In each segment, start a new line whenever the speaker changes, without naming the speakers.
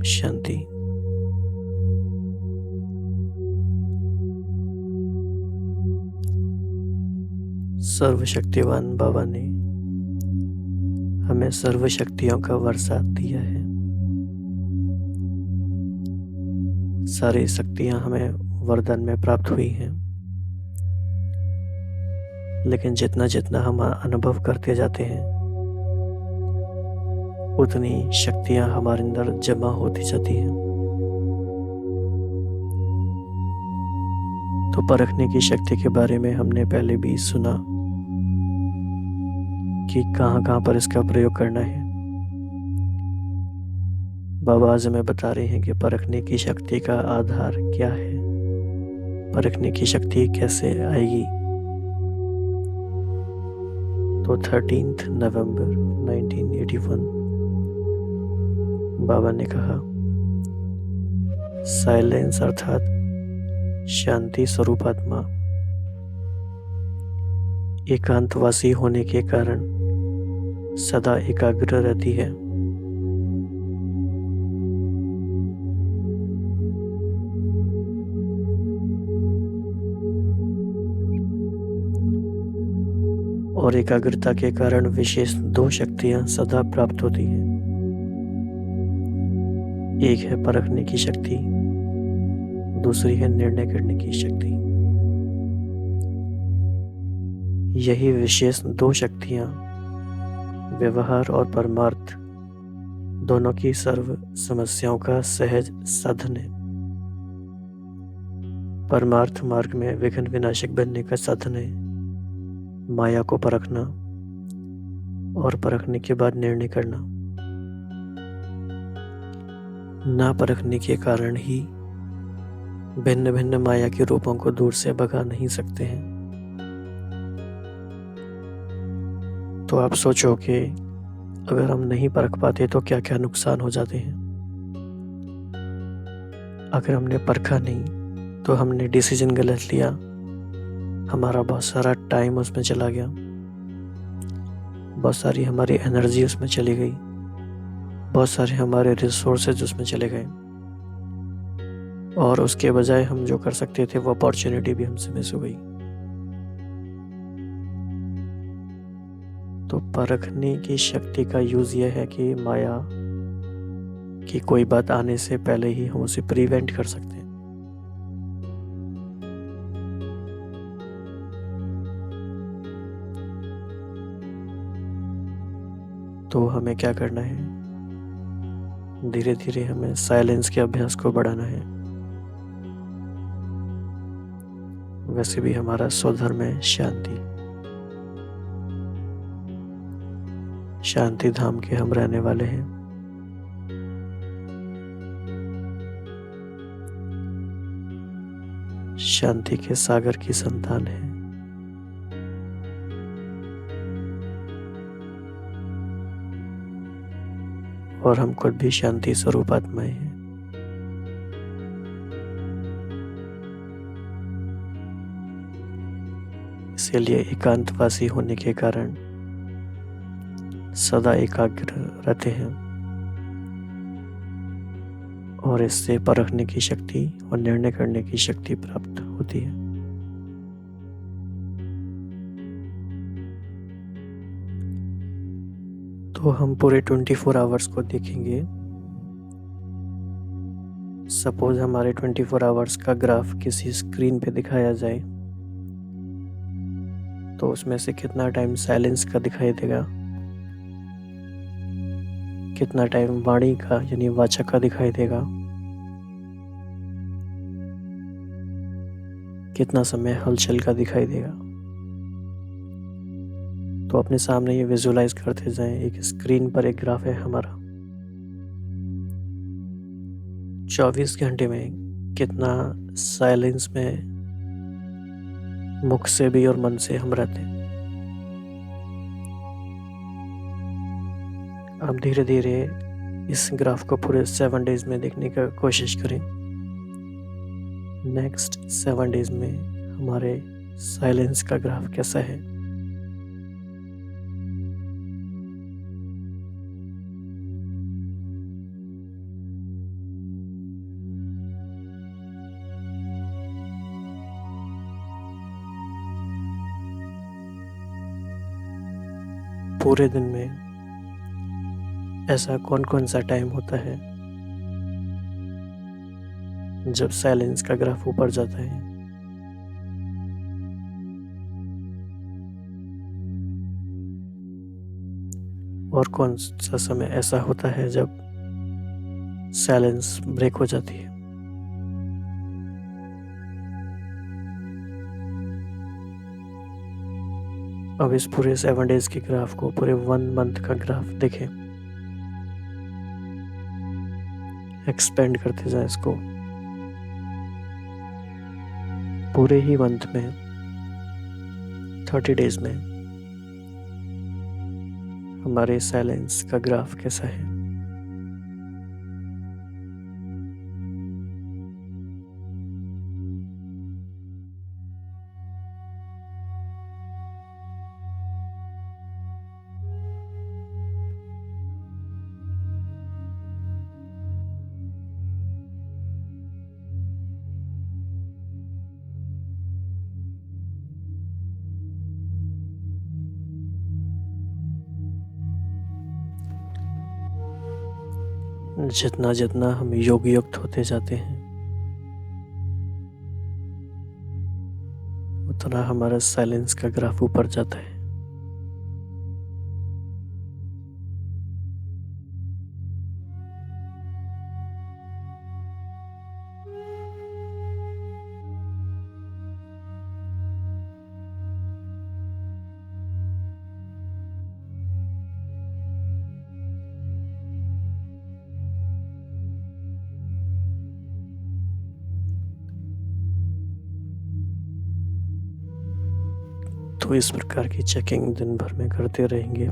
शांति। सर्वशक्तिवान बाबा ने हमें सर्व शक्तियों का वर्षा दिया है। सारी शक्तियां हमें वरदान में प्राप्त हुई हैं, लेकिन जितना जितना हम अनुभव करते जाते हैं उतनी शक्तियां हमारे अंदर जमा होती जाती हैं। तो परखने की शक्ति के बारे में हमने पहले भी सुना कि कहाँ कहाँ पर इसका प्रयोग करना है। बाबा आज हमें बता रहे हैं कि परखने की शक्ति का आधार क्या है, परखने की शक्ति कैसे आएगी। तो 13 नवंबर 1981 बाबा ने कहा, साइलेंस अर्थात शांति स्वरूप आत्मा एकांतवासी होने के कारण सदा एकाग्र रहती है। और एकाग्रता के कारण विशेष दो शक्तियां सदा प्राप्त होती हैं। एक है परखने की शक्ति, दूसरी है निर्णय करने की शक्ति। यही विशेष दो शक्तियां व्यवहार और परमार्थ दोनों की सर्व समस्याओं का सहज साधन है। परमार्थ मार्ग में विघ्न विनाशक बनने का साधन है माया को परखना और परखने के बाद निर्णय करना। ना परखने के कारण ही भिन्न भिन्न माया के रूपों को दूर से भगा नहीं सकते हैं। तो आप सोचो कि अगर हम नहीं परख पाते तो क्या क्या नुकसान हो जाते हैं। अगर हमने परखा नहीं तो हमने डिसीजन गलत लिया, हमारा बहुत सारा टाइम उसमें चला गया, बहुत सारी हमारी एनर्जी उसमें चली गई, बहुत सारे हमारे रिसोर्सेज उसमें चले गए, और उसके बजाय हम जो कर सकते थे वो अपॉर्चुनिटी भी हमसे मिस हो गई। तो परखने की शक्ति का यूज यह है कि माया की कोई बात आने से पहले ही हम उसे प्रिवेंट कर सकते हैं। तो हमें क्या करना है, धीरे धीरे हमें साइलेंस के अभ्यास को बढ़ाना है। वैसे भी हमारा स्वधर्म है शांति धाम के हम रहने वाले हैं। शांति के सागर की संतान है। और हम खुद भी शांति स्वरूप आत्माएं हैं। इसीलिए एकांतवासी होने के कारण सदा एकाग्र रहते हैं और इससे परखने की शक्ति और निर्णय करने की शक्ति प्राप्त होती है। तो हम पूरे 24 आवर्स को देखेंगे। सपोज हमारे 24 आवर्स का ग्राफ किसी स्क्रीन पे दिखाया जाए तो उसमें से कितना टाइम साइलेंस का दिखाई देगा, कितना टाइम वाणी का यानी वाचा का दिखाई देगा, कितना समय हलचल का दिखाई देगा। तो अपने सामने ये विजुलाइज करते जाएं। एक स्क्रीन पर एक ग्राफ है हमारा। 24 घंटे में कितना साइलेंस में मुख से भी और मन से हम रहते हैं। आप धीरे धीरे इस ग्राफ को पूरे 7 डेज में देखने का कोशिश करें। नेक्स्ट 7 डेज में हमारे साइलेंस का ग्राफ कैसा है। पूरे दिन में ऐसा कौन कौन सा टाइम होता है जब साइलेंस का ग्राफ ऊपर जाता है? और कौन सा समय ऐसा होता है जब साइलेंस ब्रेक हो जाती है? अब इस पूरे 7 डेज के ग्राफ को पूरे 1 मंथ का ग्राफ देखें, एक्सपेंड करते जाए इसको। पूरे ही मंथ में 30 डेज में हमारे साइलेंस का ग्राफ कैसा है? जितना जितना हम योग युक्त होते जाते हैं उतना हमारा साइलेंस का ग्राफ ऊपर जाता है। तो इस प्रकार की चेकिंग दिन भर में करते रहेंगे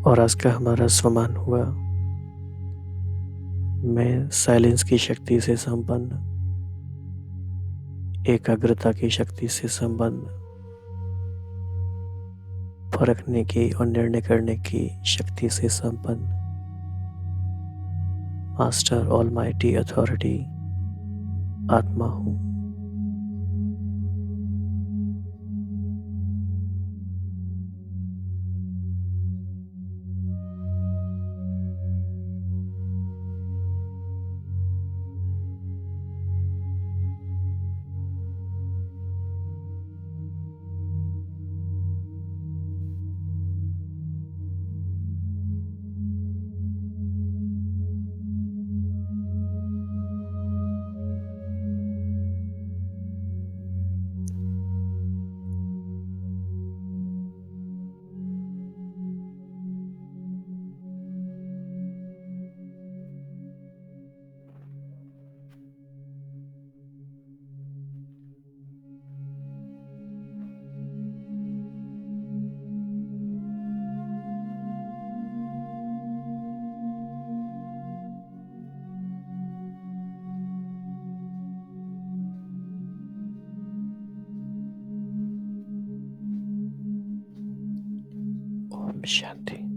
और आज का हमारा स्वमान हुआ, मैं साइलेंस की शक्ति से संपन्न, एकाग्रता की शक्ति से संपन्न, परखने की और निर्णय करने की शक्ति से संपन्न मास्टर ऑलमाइटी अथॉरिटी आत्मा हूँ। ओम शांति।